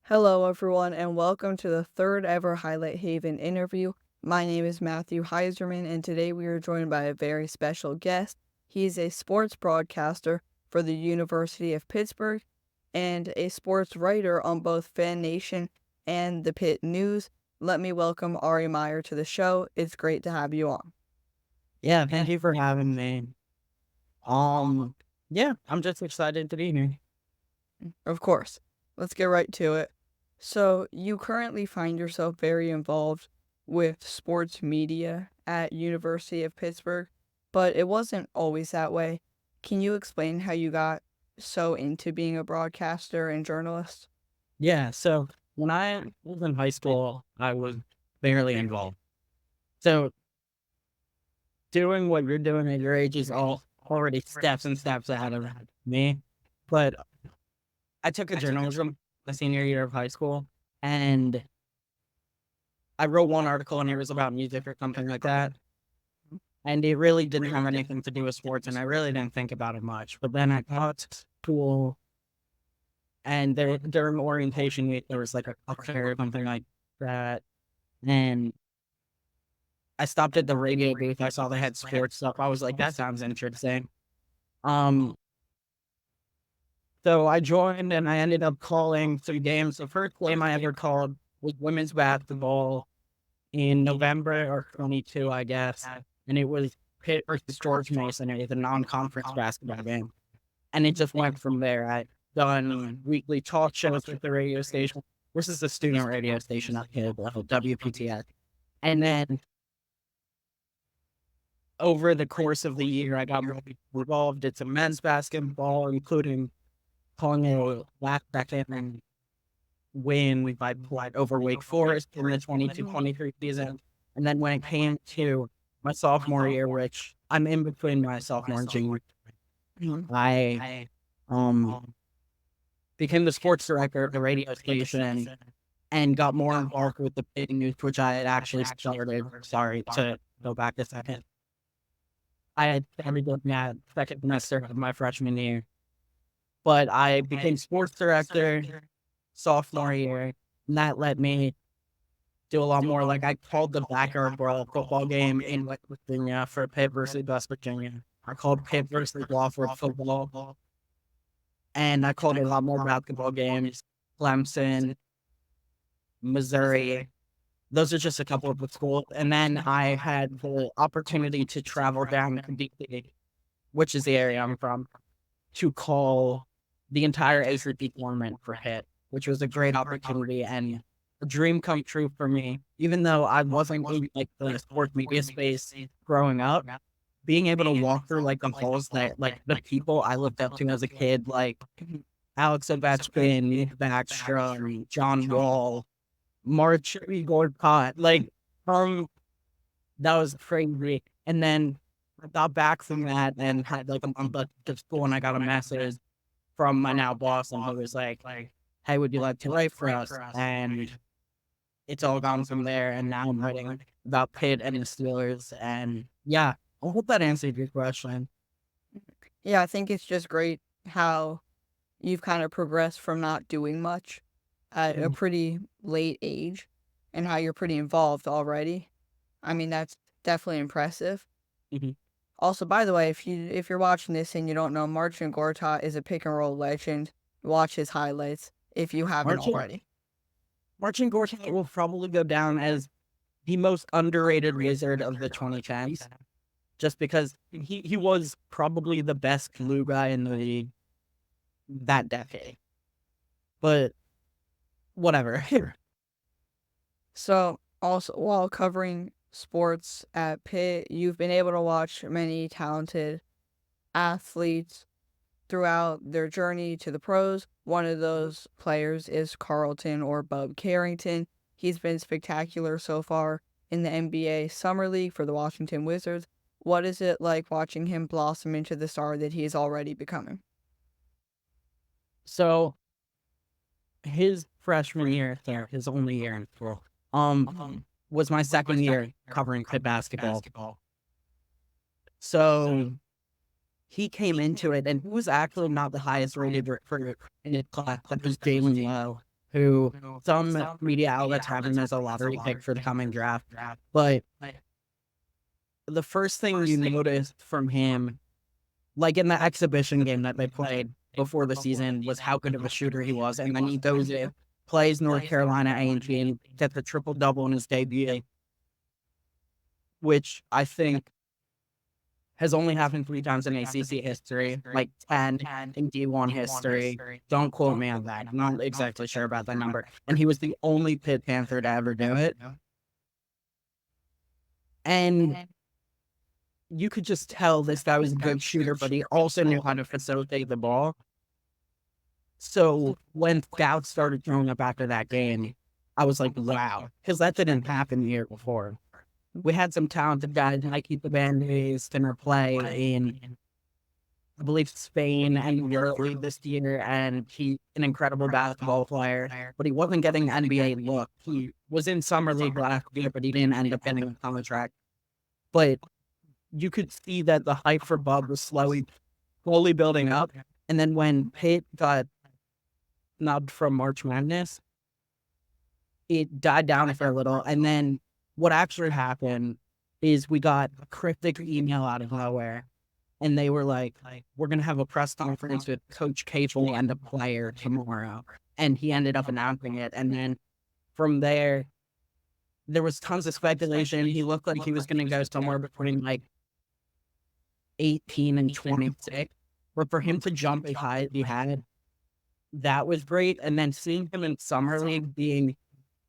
Hello, everyone, and welcome to the third ever Highlight Haven interview. My name is Matthew Heiserman, and today we are joined by a very special guest. He is a sports broadcaster for the University of Pittsburgh and a sports writer on both Fan Nation and the Pitt News. Let me welcome Ari Meyer to the show. It's great to have you on. Yeah, thank you for having me. Yeah, I'm just excited to be here. Of course. Let's get right to it. So, you currently find yourself very involved with sports media at University of Pittsburgh, but it wasn't always that way. Can you explain how you got so into being a broadcaster and journalist? Yeah, so when I was in high school, I was barely involved. So doing what you're doing at your age is all already steps and steps ahead of me. But I took a journalism the senior year of high school, and I wrote one article, and it was about music or something like that. And it really didn't have anything to do with sports, and I really didn't think about it much. But then I got to school. And during orientation week, there was like a culture or something like that. And I stopped at the radio booth. I saw they had sports stuff. I was like, that sounds interesting. Um, so I joined and I ended up calling some games. The first game I ever called was women's basketball in November of 22, I guess. And it was Pitt versus George Mason. It was a non-conference basketball game. And it just went from there. I done weekly talk shows with the radio station. This is the student radio station up here, WPTS. And then over the course of the year, I got more involved. Did some men's basketball, including calling a last second win we played over Wake Forest in the 22-23 season. And then when it came to my sophomore year, which I'm in between my sophomore and junior, I became the sports director of the radio station and got more involved with the Pitt News, which I had actually started. Sorry to go back a second. I had started looking at second semester of my freshman year, but I became sports director sophomore year, and that let me do a lot more. Like I called the backyard brawl football game in West Virginia for Pitt versus West Virginia. I called Pitt versus Wofford football, and I called a lot more basketball games. Clemson, Missouri. Those are just a couple of the schools. And then I had the opportunity to travel down to DC, which is the area I'm from, to call the entire ACP tournament for Pitt, which was a great opportunity and a dream come true for me. Even though I wasn't in like the sports media space growing up, being able to walk through like the halls that like the people I looked up to as a kid, like Alex Ovechkin, Nick Backstrom, John Wall, March Gortat, like that was crazy. And then I got back from that and had like a month left of school, and I got a message from my now boss, and he was like, "Hey, would you like to write for us?" And it's all gone from there. And now I'm writing about Pitt and the Steelers. And yeah, I hope that answered your question. Yeah, I think it's just great how you've kind of progressed from not doing much at a pretty late age and how you're pretty involved already. I mean, that's definitely impressive. Mhm. Also, by the way, if you're watching this and you don't know, Marcin Gortat is a pick and roll legend. Watch his highlights if you haven't Marching, already. Marching Gortat will probably go down as the most underrated wizard of the 2010s, just because he was probably the best glue guy in the league that decade. But whatever. So, also, while covering sports at Pitt, you've been able to watch many talented athletes throughout their journey to the pros. One of those players is Carlton or Bub Carrington. He's been spectacular so far in the NBA Summer League for the Washington Wizards. What is it like watching him blossom into the star that he is already becoming? So his freshman year, there, his only year in school, was my second year covering Pitt basketball. So he came into it, and he was actually not the highest rated recruit in his class. That was Jalen Lowe. who some media outlets have him as a lottery pick for the coming draft. But the first thing you noticed from him, like in the exhibition game that they played before the season, was how good of a shooter he was. And then he goes in, plays North Carolina A&T, and gets a triple-double in his debut, which I think has only happened 3 times in ACC history, like 10 in D1 history. Don't quote me on that. I'm not exactly sure about that number. And he was the only Pitt Panther to ever do it. And you could just tell this guy was a good shooter, but he also knew how to facilitate the ball. So when scouts started showing up after that game, I was like, wow, because that didn't happen the year before. We had some talented guys like Keith the Band-Aids, Spinner play in, I believe, Spain and Europe this year, and he's an incredible basketball player, but he wasn't getting NBA look. He was in Summer League last year, but he didn't end up getting a contract. But you could see that the hype for Bub was slowly building up. And then when Pitt got snubbed from March Madness, it died down for a little. And then what actually happened is we got a cryptic email out of nowhere. And they were like, we're going to have a press conference with Coach Cable and the player tomorrow. And he ended up announcing it. And then from there was tons of speculation. He looked like he was going to go somewhere between like 18 and 26. But for him to jump as high as he had, that was great. And then seeing him in Summer League being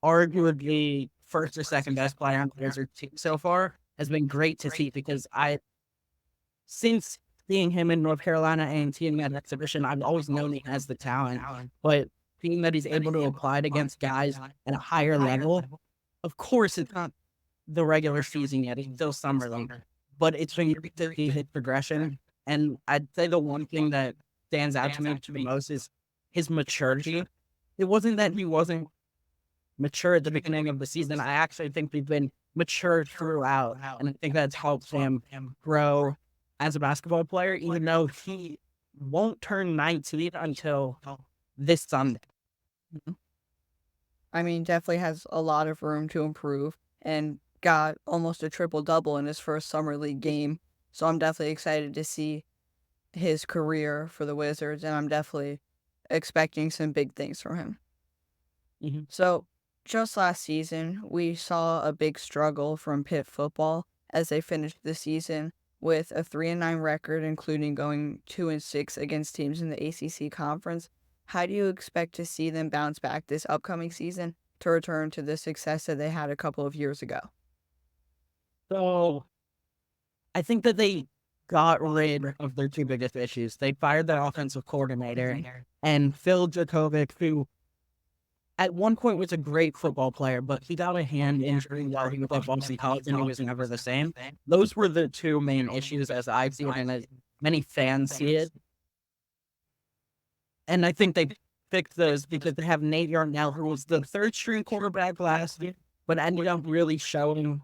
arguably first or second best player on the Wizards team so far has been great to see, because since seeing him in North Carolina A&T in that exhibition, I've always known he has the talent, but seeing that he's able to apply it against guys at a higher level, of course it's not the regular season yet, it's still Summer League, but it's been great to see his progression. And I'd say the one thing that stands out to me the most is his maturity. It wasn't that he wasn't mature at the beginning of the season. I actually think he's been mature throughout, and I think that's helped him grow as a basketball player, even though he won't turn 19 until this Sunday. I mean, definitely has a lot of room to improve and got almost a triple-double in his first Summer League game. So I'm definitely excited to see his career for the Wizards, and I'm definitely expecting some big things from him. Mhm. So just last season, we saw a big struggle from Pitt football as they finished the season with a 3-9 record, including going 2-6 against teams in the ACC conference. How do you expect to see them bounce back this upcoming season to return to the success that they had a couple of years ago? So I think that they got rid of their 2 biggest issues. They fired their offensive coordinator, and Phil Jakovic, who at one point was a great football player, but he got a hand injury while he was at Boston College, and he was never the same. Those were the 2 main issues as I see it and as many fans see it. And I think they fixed those because they have Nate Yarnell, who was the 3rd-string quarterback last year, but ended up really showing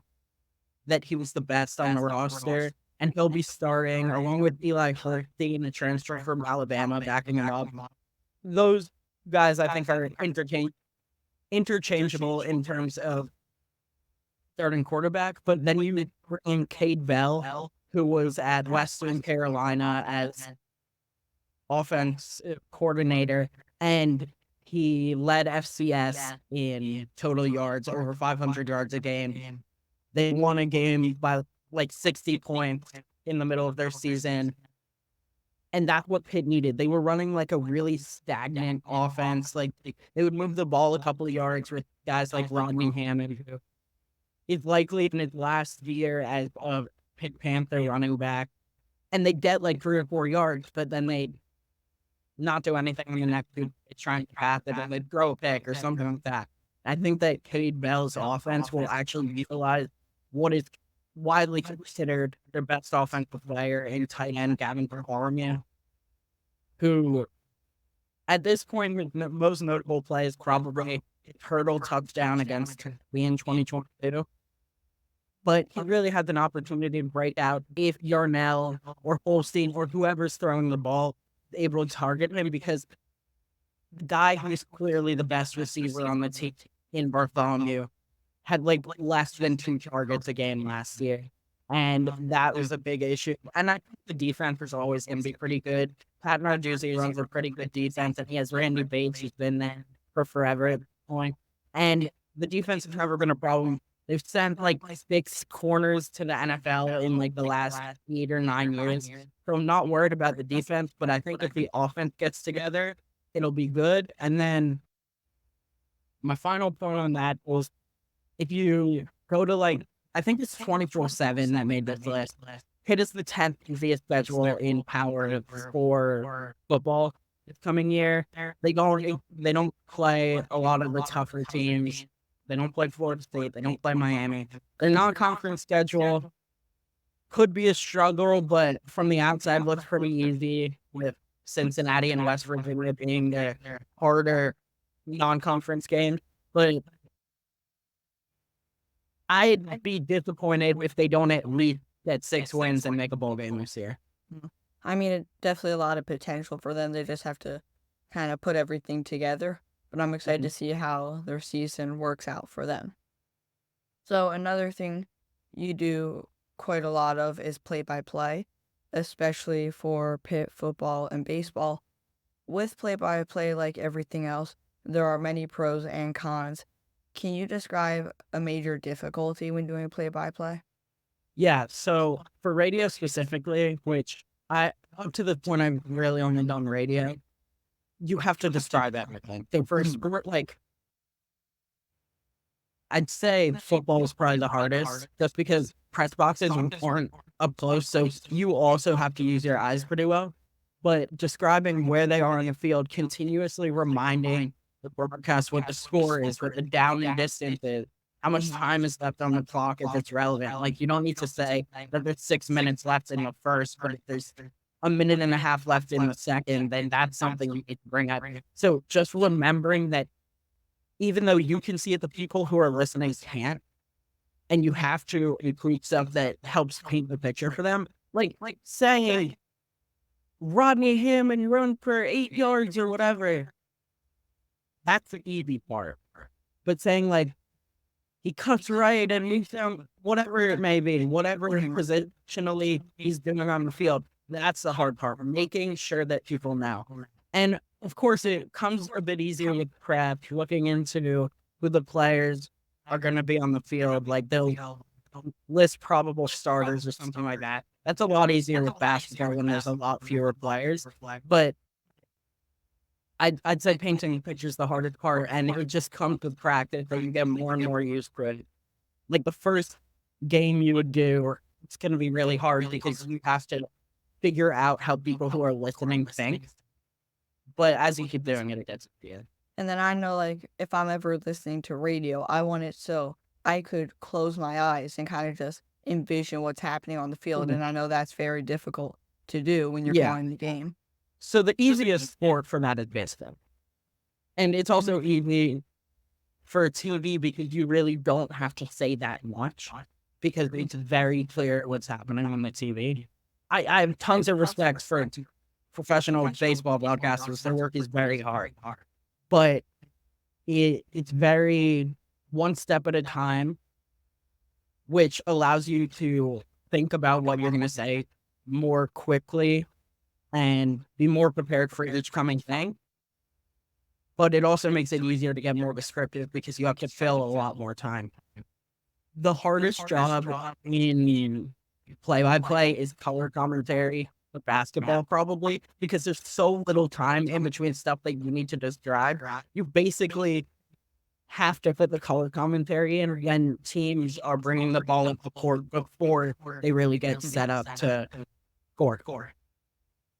that he was the best on the roster. And he'll be starting along with Eli Hurting, the transfer from Alabama, backing him up. Those guys, I think, are interchangeable in terms of starting quarterback. But then you bring in Cade Bell, who was at Western Carolina as offense coordinator, and he led FCS in total yards, over 500 yards a game. They won a game by like 60 points in the middle of their season. And that's what Pitt needed. They were running like a really stagnant offense. Like they would move the ball a couple of yards with guys like Rodney Hammond, who is likely in his last year as a Pitt Panther running back. And they'd get like 3 or 4 yards, but then they'd not do anything in the next 2 trying to pass it, and they'd throw a pick or something like that. I think that Cade Bell's offense will actually utilize what is widely considered their best offensive player in tight end Gavin Bartholomew, who at this point, the most notable play is probably his hurdle touchdown against Lee in 2022. But he really had an opportunity to break out if Yarnell or Holstein or whoever's throwing the ball is able to target him, because the guy who's clearly the best receiver on the team in Bartholomew had like less than 2 targets a game last year. And that was a big issue. And I think the defense is always going to be pretty good. Pat Narduzzi runs a pretty good defense, and he has Randy Bates, who's been there for forever at this point. And the defense has never been a problem. They've sent like 6 corners to the NFL in like the last 8 or 9 years. So I'm not worried about the defense, but I think if the offense gets together, it'll be good. And then my final point on that was if you go to like, I think it's 24/7 that made this list. Pitt is the 10th easiest schedule in power for football this coming year. They don't play a lot of the tougher teams. They don't play Florida State. They don't play Miami. Their non-conference schedule could be a struggle, but from the outside looks pretty easy, with Cincinnati and West Virginia being the harder non-conference games. But I'd be disappointed if they don't at least get 6 wins and make a bowl game this year. I mean, it definitely a lot of potential for them. They just have to kind of put everything together. But I'm excited to see how their season works out for them. So another thing you do quite a lot of is play-by-play, especially for Pitt football and baseball. With play-by-play, like everything else, there are many pros and cons. Can you describe a major difficulty when doing play-by-play? Yeah, so for radio specifically, which up to the point I've really only done radio, you have to describe everything. So for sport, like, I'd say football is probably the hardest, just because press boxes aren't up close, so you also have to use your eyes pretty well. But describing where they are on the field, continuously reminding the broadcast what the score is, what the down and distance is, how much time is left on the clock if it's relevant. Like, you don't need to say that there's 6 minutes left in the first, but if there's a minute and a half left in the second, then that's something you need to bring up. So just remembering that even though you can see it, the people who are listening can't, and you have to include stuff that helps paint the picture for them. Like saying Rodney Hammond run for 8 yards or whatever. That's the easy part. But saying like he cuts right and he's whatever it may be, whatever positionally he's doing on the field, that's the hard part. Making sure that people know. And of course, it comes a bit easier with prep, looking into who the players are going to be on the field. Like they'll list probable starters or something like that. That's a lot easier with basketball when there's a lot fewer players. But I'd say painting the picture is the hardest part, and it just comes with practice that you get more and more used to it. Like the first game you would do, it's going to be really hard because you have to figure out how people who are listening think. But as you keep doing it, it gets easier. And then I know, like, if I'm ever listening to radio, I want it so I could close my eyes and kind of just envision what's happening on the field. And I know that's very difficult to do when you're Yeah. calling the game. So the easiest sport for that is baseball. And it's also easy for TV because you really don't have to say that much because it's very clear what's happening on the TV. I have tons of respect for professional baseball broadcasters. Their work is very hard. But it's very one step at a time, which allows you to think about what you're going to say more quickly and be more prepared for each coming thing. But it also makes it easier to get more descriptive because you have to fill a lot more time. The hardest job in play-by-play is color commentary for basketball, probably, because there's so little time in between stuff that you need to describe. You basically have to put the color commentary in when teams are bringing the ball up the court before they really get set up to score.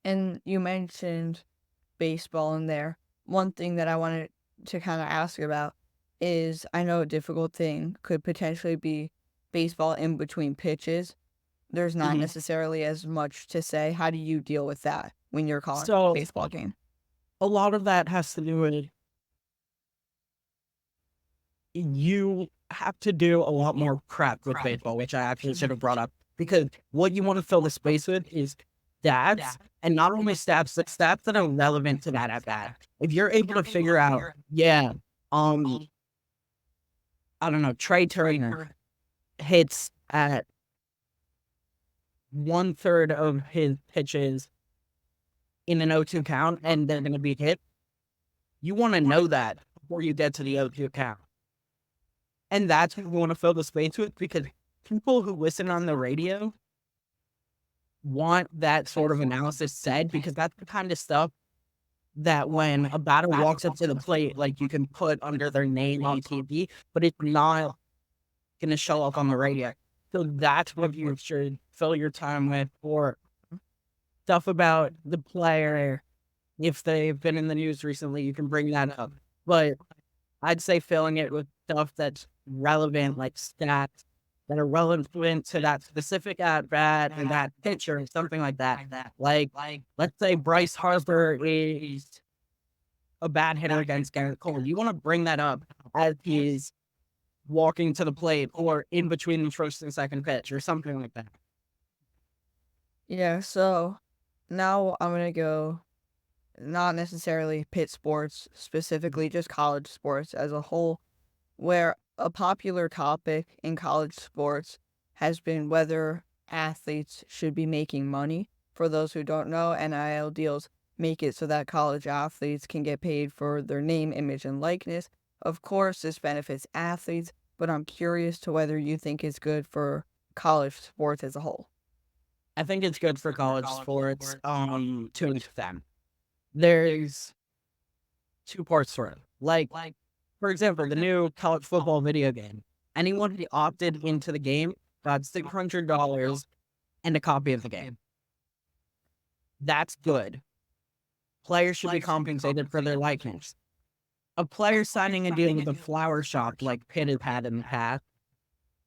And you mentioned baseball in there. One thing that I wanted to kind of ask about is I know a difficult thing could potentially be baseball in between pitches. There's not necessarily as much to say. How do you deal with that when you're calling a baseball game? A lot of that has to do with you have to do a lot more prep with baseball, which I actually should have brought up, because what you want to fill the space with is stats, and not only stats, but stats that are relevant to that at bat. If you're able to figure out, yeah, um, I don't know, Trey Turner hits at 1/3 of his pitches in an 0-2 count, and they're going to be hit. You want to know that before you get to the 0-2 count. And that's what we want to fill the space with, because people who listen on the radio want that sort of analysis said, because that's the kind of stuff that when a batter walks up to the plate, like, you can put under their name on TV, but it's not going to show up on the radio. So that's what you should fill your time with, or stuff about the player. If they've been in the news recently, you can bring that up. But I'd say filling it with stuff that's relevant, like stats that are relevant to that specific at bat and that pitcher, or something like that. Like, let's say Bryce Harper is a bad hitter against Garrett Cole. You want to bring that up as he's walking to the plate, or in between the first and second pitch, or something like that. Yeah, so now I'm gonna go not necessarily pit sports specifically, just college sports as a whole, where a popular topic in college sports has been whether athletes should be making money. For those who don't know, NIL deals make it so that college athletes can get paid for their name, image, and likeness. Of course, this benefits athletes, but I'm curious to whether you think it's good for college sports as a whole. I think it's good for college sports to an extent. There's two parts to it. Like, for example, the new college football video game. Anyone who opted into the game got $600 and a copy of the game. That's good. Players should be compensated for their likeness. A player signing a deal with a flower shop like Pitt has had in the past,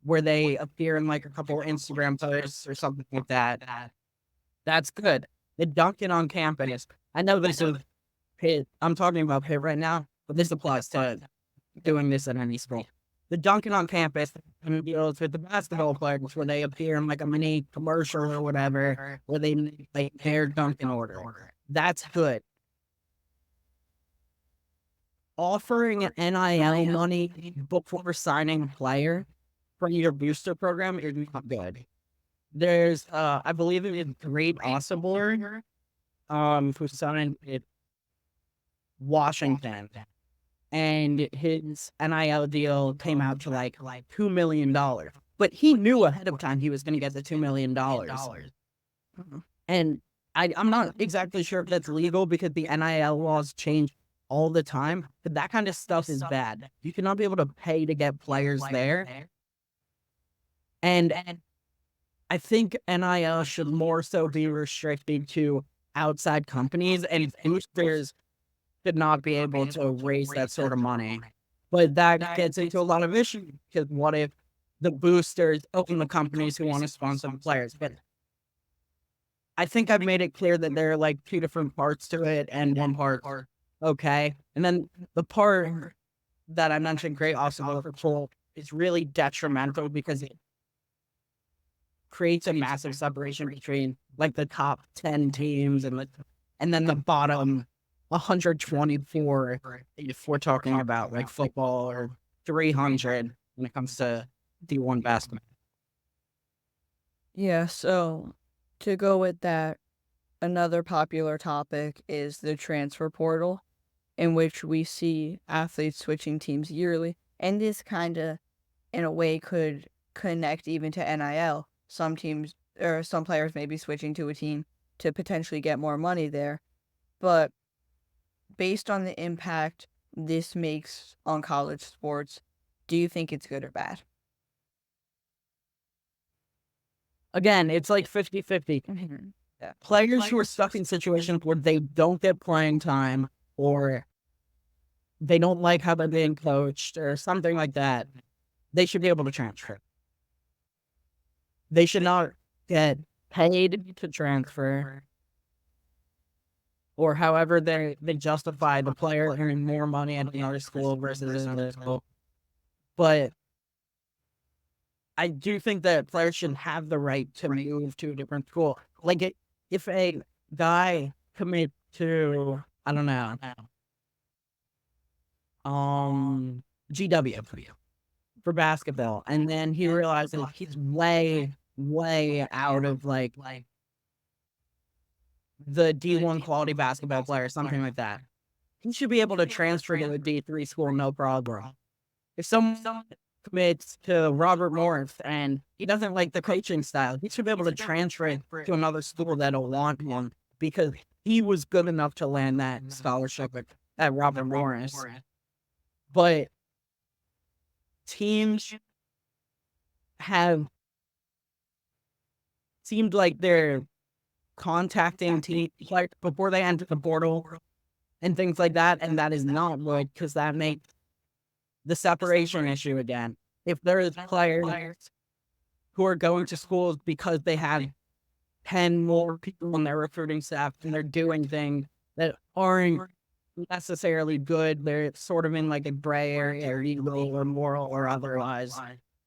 where they appear in like a couple of Instagram posts or something like that, that's good. The Dunkin' on campus. I know this is Pitt. I'm talking about Pitt right now, but this applies to doing this at any school. The Dunkin' on campus deals with the basketball players, where they appear in like a mini commercial or whatever, where they make their Dunkin' order. That's good. Offering NIL money before signing a player for your booster program is not good. There's, I believe it is Great Osibor, who signed at Washington, and his NIL deal came out to like $2 million. But he knew ahead of time he was going to get the $2 million. And I'm not exactly sure if that's legal, because the NIL laws change all the time. But that kind of stuff is bad. You cannot be able to pay to get players there. And I think NIL should more so be restricted to outside companies, and boosters should not be able to raise that sort of money. But that gets into a lot of issues, because what if the boosters open the companies who want to sponsor the players? But I think I've made it clear that there are like two different parts to it, and one part okay. And then the part that I mentioned, Great Osibor for Full, is really detrimental, because it creates a massive separation between like the top 10 teams and then the bottom 124, if we're talking about like football, or 300 when it comes to D1 basketball. Yeah, so to go with that, another popular topic is the transfer portal, in which we see athletes switching teams yearly. And this kind of, in a way, could connect even to NIL. Some teams, or some players may be switching to a team to potentially get more money there. But based on the impact this makes on college sports, do you think it's good or bad? Again, it's like 50-50. Yeah. Players who are stuck in situations where they don't get playing time, or they don't like how they're being coached, or something like that, they should be able to transfer. They should not get paid to transfer, or however they justify the player earning more money at another school versus another school. But I do think that players should have the right to move to a different school. Like, if a guy commits to, I don't know, um, GW for basketball, and then he realizes he's way, way out of like the D1 quality basketball player, something like that. He should be able to transfer to a D3 school, no problem. If someone commits to Robert Morris and he doesn't like the coaching style, he should be able to transfer to another school that'll want him because he was good enough to land that scholarship at Robert Morris. But teams have seemed like they're contacting teams like before they enter the portal and things like that, and that is not good because that makes the separation issue again. If there's players who are going to schools because they have 10 more people on their recruiting staff and they're doing things that aren't necessarily good, they're sort of in like a gray area, or illegal or moral or otherwise.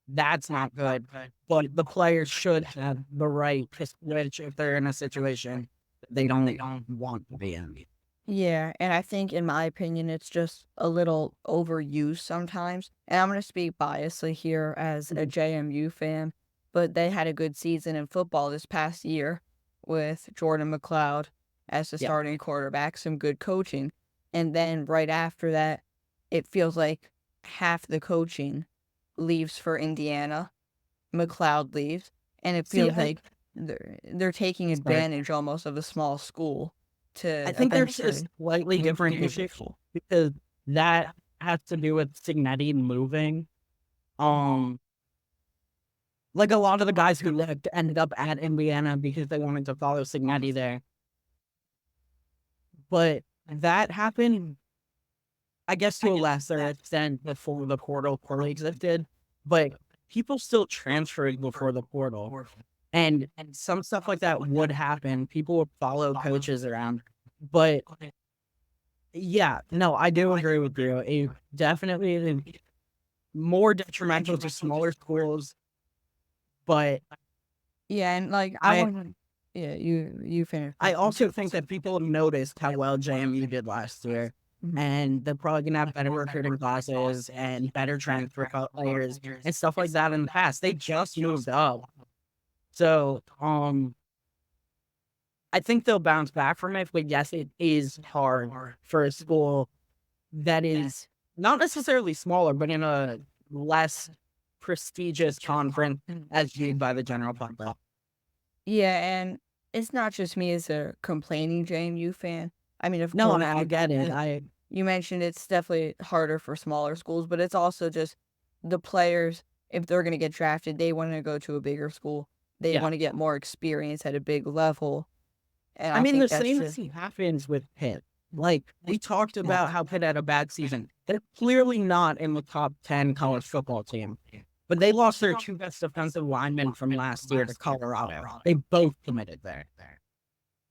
That's not good. But the players should have the right to switch if they're in a situation they don't want to be in. Yeah, and I think in my opinion, it's just a little overused sometimes. And I'm going to speak biasly here as a JMU fan, but they had a good season in football this past year with Jordan McLeod as the Yeah. starting quarterback, some good coaching. And then right after that, it feels like half the coaching leaves for Indiana. McLeod leaves, and it See, feels like they're taking sorry. advantage almost of a small school to I think there's a eventually slightly different issue because that has to do with Signetti moving. Um, like a lot of the guys who left ended up at Indiana because they wanted to follow Signetti there. But that happened, I guess, to a lesser extent before the portal fully existed. But people still transferred before the portal. And some stuff like that would happen. People would follow coaches around. But yeah, no, I do agree with you. It definitely is more detrimental to smaller schools. But yeah, and like I I want yeah, you finish. I also think that people have noticed how well JMU did last year. And they're probably gonna have better recruiting classes and better transfer players and stuff like that in the past. They just moved up. So I think they'll bounce back from it, but yes, it is hard for a school that is not necessarily smaller, but in a less prestigious conference as viewed by the general public. Yeah, and it's not just me as a complaining JMU fan. I mean, of No, course, and I get it. you mentioned it's definitely harder for smaller schools, but it's also just the players, if they're going to get drafted, they want to go to a bigger school. They Yeah. want to get more experience at a big level. And I I mean, think the that's same just, thing happens with Pitt. Like, we talked about how Pitt had a bad season. They're clearly not in the top 10 college football team. But they lost their two best defensive linemen from last year to Colorado. They both committed there.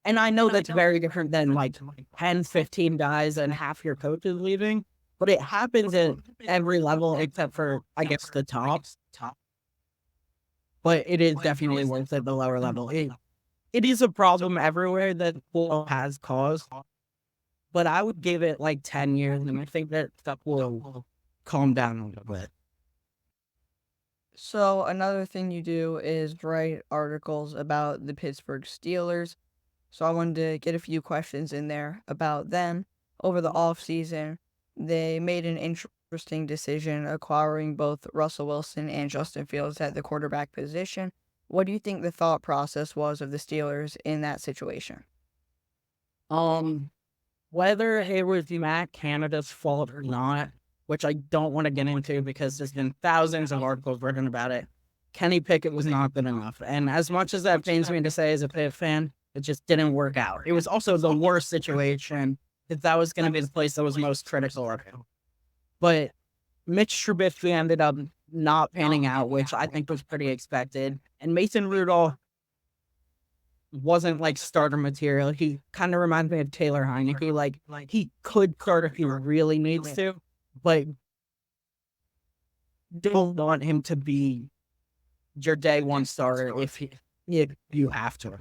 And I know that's very different than like 10, 15 guys and half your coaches leaving, but it happens at every level except for, I guess, the tops. But it is definitely worse at the lower level. It is a problem everywhere that football has caused, but I would give it like 10 years and I think that stuff will calm down a little bit. so another thing you do is write articles about the Pittsburgh Steelers. So I wanted to get a few questions in there about them. Over the offseason, they made an interesting decision acquiring both Russell Wilson and Justin Fields at the quarterback position. What do you think the thought process was of the Steelers in that situation? Um, Whether it was Matt Canada's fault or not, which I don't want to get into because there's been thousands of articles written about it, Kenny Pickett was not good enough. And as much as that pains me to say as a Pitt fan, it just didn't work out. It was also the worst situation if that was going to be the place that was most critical of him. But Mitch Trubisky ended up not panning out, which I think was pretty expected. And Mason Rudolph wasn't like starter material. He kind of reminds me of Taylor Heineke. Like he could start if he really needs to, but don't want him to be your day one starter if you have to.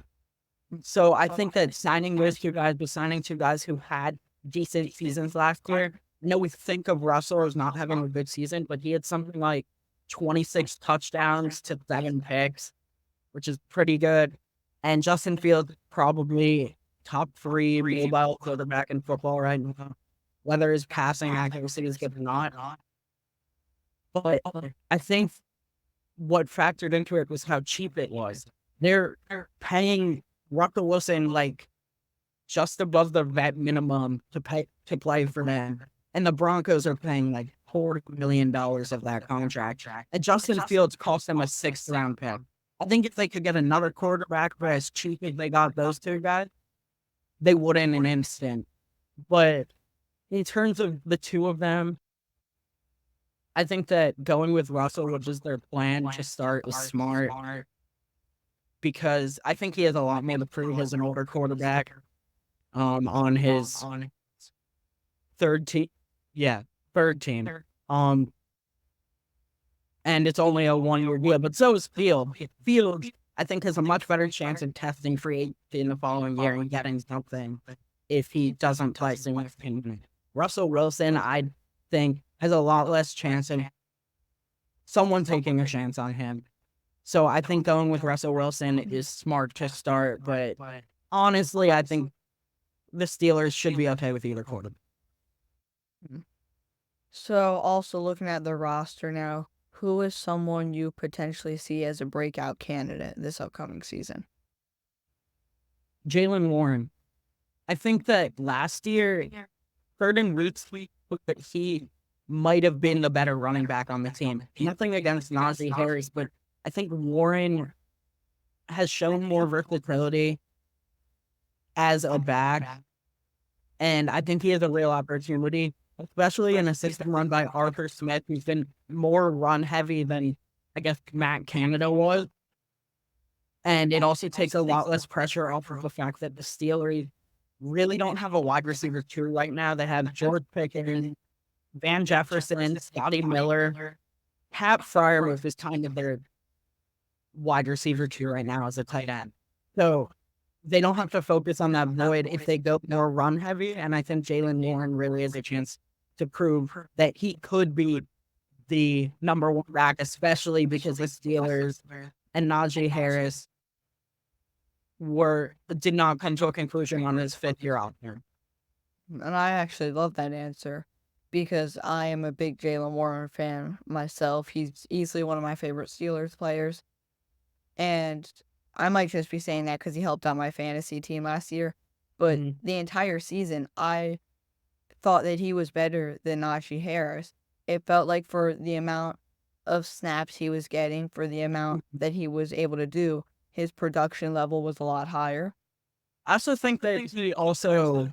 So I think that signing those two guys was signing two guys who had decent seasons last year. I know we think of Russell as not having a good season, but he had something like 26 touchdowns to 7 picks, which is pretty good. And Justin Fields probably top 3 mobile quarterback in football right now, whether his passing accuracy is good or not. But I think what factored into it was how cheap it was. They're paying Russell Wilson like just above the vet minimum to play for them, and the Broncos are paying like $40 million of that contract. And Justin Fields cost them a 6th-round pick. I think if they could get another quarterback for as cheap as they got those two guys, they would in an instant. But in terms of the two of them, I think that going with Russell, which is their plan to start, is smart because I think he has a lot more to prove as an older quarterback. On his third team, yeah, third team. Um, and it's only a 1-year deal, but so is Field. Field, I think, has a much better chance of testing free in the following year and getting something if he doesn't play significantly. Russell Wilson, I think, has a lot less chance of someone taking a chance on him. So I think going with Russell Wilson is smart to start, but honestly, I think the Steelers should be okay with either quarterback. So, also looking at the roster now, who is someone you potentially see as a breakout candidate this upcoming season? Jalen Warren. I think that last year, Burden Roots, that he might have been the better running back on the team. Nothing against Najee Harris, but I think Warren has shown more versatility as a back, and I think he has a real opportunity, especially in a system run by Arthur Smith, who's been more run heavy than I guess Matt Canada was. And it also takes a lot less pressure off of the fact that the Steelers really don't have a wide receiver 2 right now. They have George Pickens, Van Jefferson, Scotty Miller. Pat Freiermuth is kind of their wide receiver 2 right now as a tight end. So they don't have to focus on that void if they go more run heavy. And I think Jalen Warren really has a chance to prove that he could be the number 1 back, especially because the Steelers and Najee Harris did not come to a conclusion on his 5th year out there. And I actually love that answer because I am a big Jalen Warren fan myself. He's easily one of my favorite Steelers players. And I might just be saying that because he helped out my fantasy team last year. But the entire season, I thought that he was better than Najee Harris. It felt like for the amount of snaps he was getting, for the amount that he was able to do, his production level was a lot higher. I also think that he also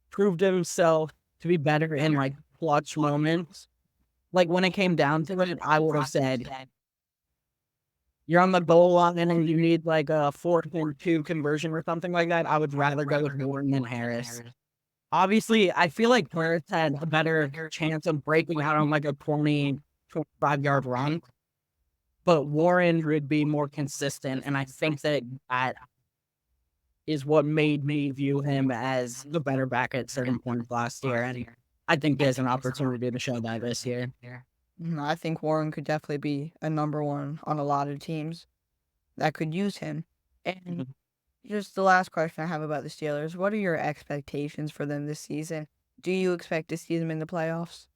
proved himself to be better in like clutch moments. Like when it came down to it, I would have said, you're on the goal line and you need like a 4th-and-2 conversion or something like that. I would rather go with Warren than Harris. Obviously, I feel like Harris had a better chance of breaking out on like a 25-yard run. But Warren would be more consistent, and I think that is what made me view him as the better back at certain points last year. And I think there's an opportunity to show that this year. I think Warren could definitely be a number 1 on a lot of teams that could use him. And just the last question I have about the Steelers, what are your expectations for them this season? Do you expect to see them in the playoffs?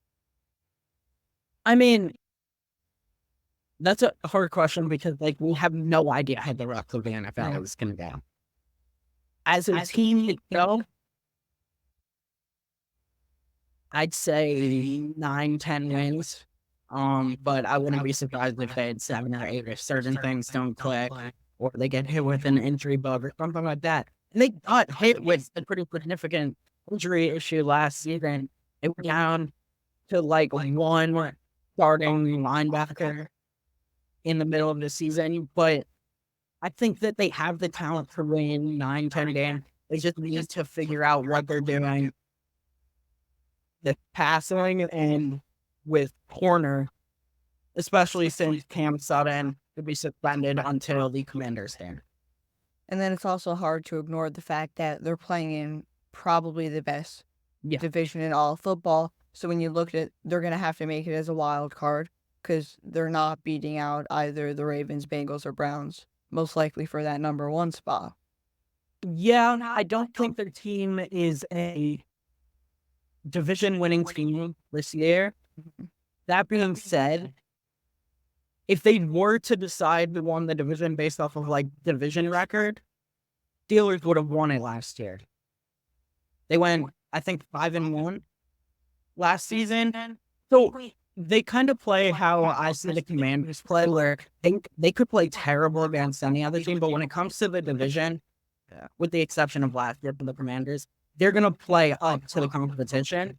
I mean, that's a hard question because like we have no idea how the rest of the NFL is going to go. As a team, I'd say 9-10 wins. But I wouldn't be surprised if they had 7 or 8 if certain things don't click or they get hit with an injury bug or something like that. And they got hit with a pretty significant injury issue last season. It went down to like 1 starting linebacker in the middle of the season, but I think that they have the talent to win 9-10 games. They just need to figure out what they're doing. The passing and with corner, especially since Cam Sutton could be suspended until the Commanders stand. And then it's also hard to ignore the fact that they're playing in probably the best Yeah. division in all of football. So when you look at it, they're going to have to make it as a wild card because they're not beating out either the Ravens, Bengals, or Browns, most likely for that number one spot. Yeah, I don't think their team is a division-winning team this year. That being said, if they were to decide who won the division based off of like division record, Steelers would have won it last year. They went, I think, 5-1 last season. So they kind of play how I see the Commanders play, where they could play terrible against any other team, but when it comes to the division, with the exception of last year for the Commanders, they're going to play up to the competition.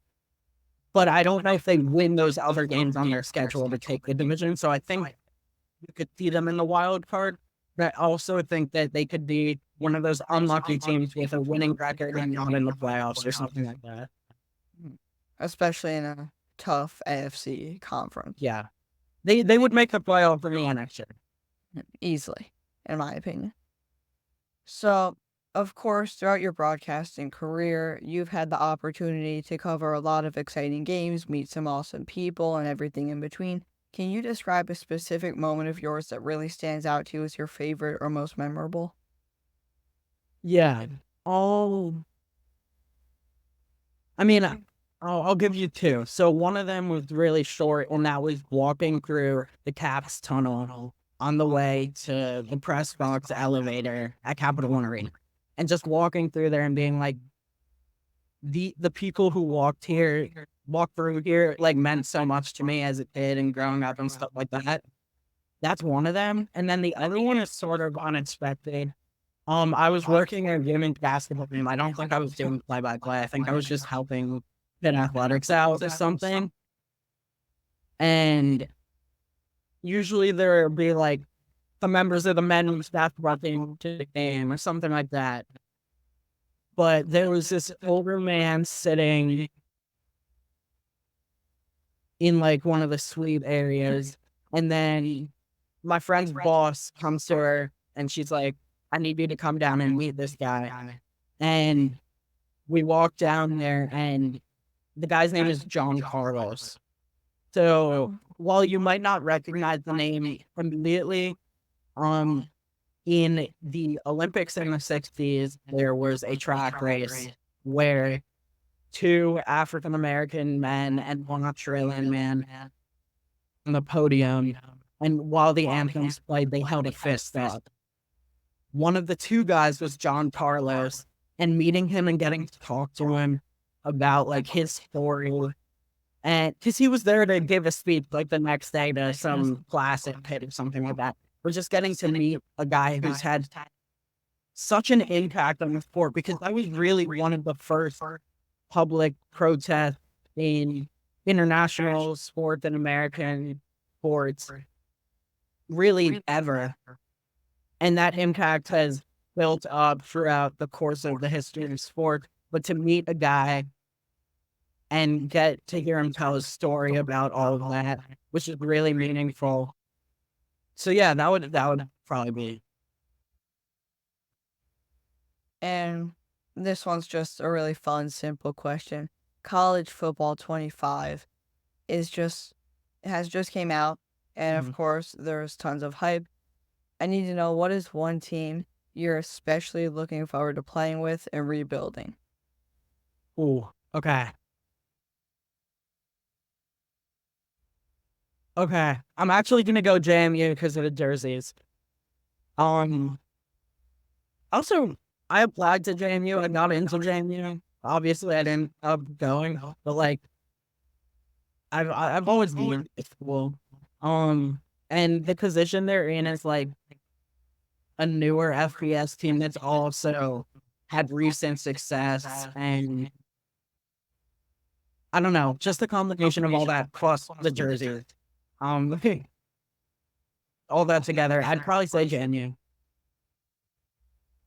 But I don't know if they win those other games on their schedule to take the division. So I think you could see them in the wild card. But I also think that they could be one of those unlucky teams with a winning record and not in the playoffs or something like that. Especially in a tough AFC conference. Yeah. They would make the playoff for me next year. Easily, in my opinion. So, of course, throughout your broadcasting career, you've had the opportunity to cover a lot of exciting games, meet some awesome people, and everything in between. Can you describe a specific moment of yours that really stands out to you as your favorite or most memorable? Yeah. I mean, I'll give you two. So one of them was really short, and that was walking through the Caps tunnel on the way to the press box elevator at Capital One Arena, and just walking through there and being like, the people who walked through here, like meant so much to me as a kid and growing up and stuff like that. That's one of them, and then the other one is sort of unexpected. I was working at a women's basketball team. I don't think I was doing play-by-play. I think I was just helping fit athletics out or something. And usually there would be like the members of the men's basketball team to the game or something like that. But there was this older man sitting in like one of the suite areas. And then my friend's boss comes to her and she's like, I need you to come down and meet this guy. And we walk down there, and the guy's name is John Carlos. So while you might not recognize the name immediately, in the Olympics in the 60s, there was a track race where two African-American men and one Australian man on the podium. And while the anthems played, they held a fist up. One of the two guys was John Carlos, and meeting him and getting to talk to him about like his story. And because he was there to give a speech like the next day to some class at Pitt or something like that. We're just getting to meet a guy who's had such an impact on the sport, because that was really one of the first public protests in international sports and American sports really ever. And that impact has built up throughout the course of the history of sport. But to meet a guy and get to hear him tell his story about all of that, which is really meaningful. So yeah, that would probably be. And this one's just a really fun, simple question. College football 25 has just came out, and of course, there's tons of hype. I need to know, what is one team you're especially looking forward to playing with and rebuilding? Ooh, okay. Okay, I'm actually gonna go JMU because of the jerseys. Also, I applied to JMU. I got into JMU. Obviously, I didn't end up going, but like, I've always been at school. And the position they're in is like a newer FBS team that's also had recent success, and I don't know, just a combination of all that plus the jerseys. All that together, I'd probably say JMU.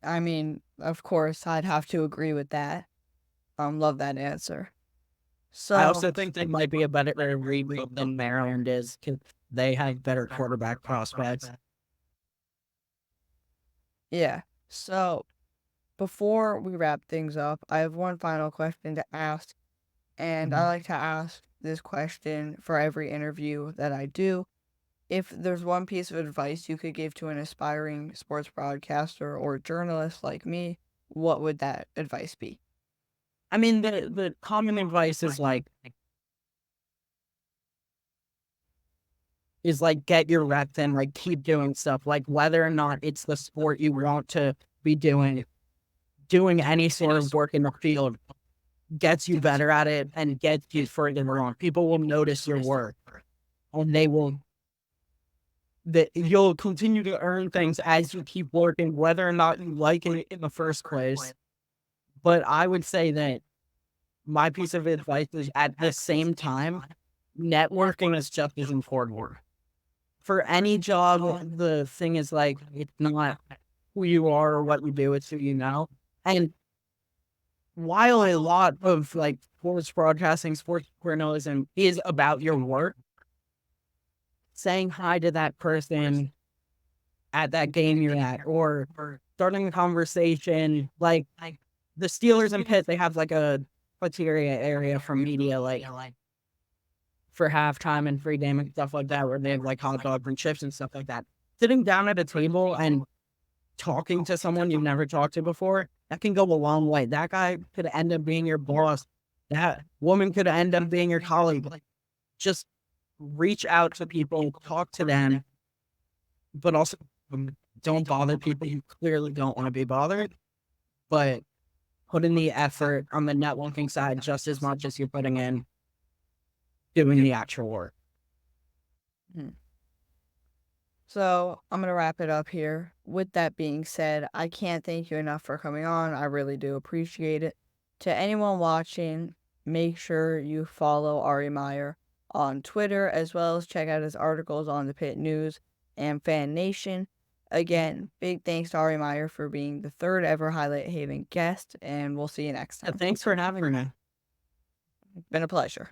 I mean, of course, I'd have to agree with that. Love that answer. I So, also think they might be a better rebuild than Maryland is, because they have better quarterback prospects. yeah, So, before we wrap things up, I have one final question to ask, and I Mhm. like to ask this question for every interview that I do. If there's one piece of advice you could give to an aspiring sports broadcaster or journalist like me, what would that advice be? I mean, the common advice is like get your reps in, like keep doing stuff, like whether or not it's the sport you want to be doing any sort of work in the field gets you better at it and gets you further along. People will notice your work and that you'll continue to earn things as you keep working, whether or not you like it in the first place. But I would say that my piece of advice is at the same time, networking is just as important. For any job, the thing is like, it's not who you are or what you do, it's who you know. And while a lot of like sports broadcasting, sports journalism is about your work, saying hi to that person at that game you're at, or starting a conversation, like the Steelers and Pitt, they have like a criteria area for media, like for halftime and free game and stuff like that, where they have like hot dogs and chips and stuff like that. Sitting down at a table and talking to someone you've never talked to before, that can go a long way. That guy could end up being your boss. That woman could end up being your colleague. Like, just reach out to people, talk to them, but also don't bother people who clearly don't want to be bothered. But put in the effort on the networking side just as much as you're putting in doing the actual work. Hmm. So, I'm going to wrap it up here. With that being said, I can't thank you enough for coming on. I really do appreciate it. To anyone watching, make sure you follow Ari Meyer on Twitter, as well as check out his articles on the Pit News and Fan Nation. Again, big thanks to Ari Meyer for being the third ever Highlight Haven guest, and we'll see you next time. Thanks for having me. Been a pleasure.